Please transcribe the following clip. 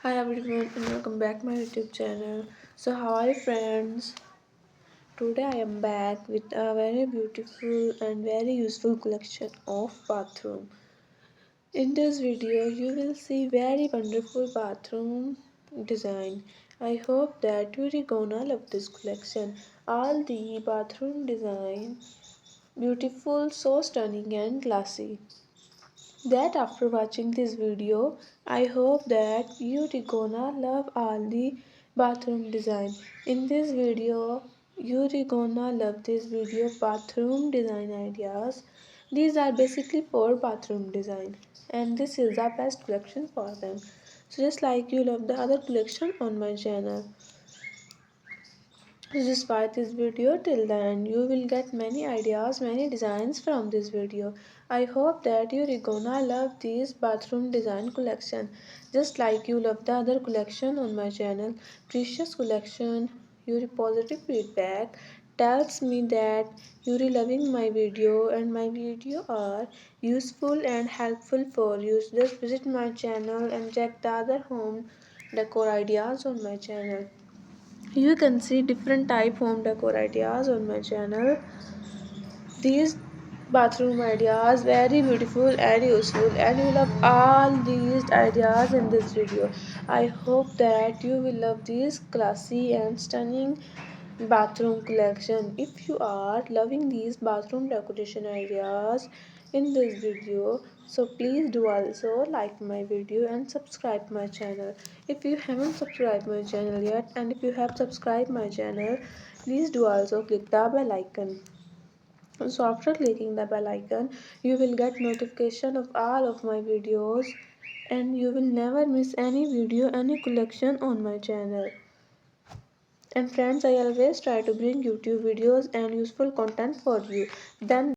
Hi everyone and welcome back to my YouTube channel. So how are you friends? Today I am back with a very beautiful and very useful collection of bathroom. In this video you will see very wonderful bathroom design. I hope that you're gonna love this collection. All the bathroom design beautiful, so stunning and classy that after watching this video, I hope that you're gonna love all the bathroom design. In this video, you're gonna love this video bathroom design ideas. These are basically for bathroom design, and this is the best collection for them. So just like you love the other collection on my channel. So just watch this video till the end. You will get many ideas, many designs from this video. I hope that you're gonna love this bathroom design collection. Just like you love the other collection on my channel. Precious collection. Your positive feedback tells me that you're loving my video and my video are useful and helpful for you. So just visit my channel and check the other home decor ideas on my channel. You can see different type home decor ideas on my channel. These bathroom ideas very beautiful and useful, and you love all these ideas in this video. I hope that you will love this classy and stunning bathroom collection. If you are loving these bathroom decoration ideas in this video, so please do also like my video and subscribe my channel if you haven't subscribed my channel yet. And if you have subscribed my channel, please do also click the bell icon. So after clicking the bell icon, you will get notification of all of my videos, and you will never miss any video, any collection on my channel. And friends, I always try to bring YouTube videos and useful content for you. Then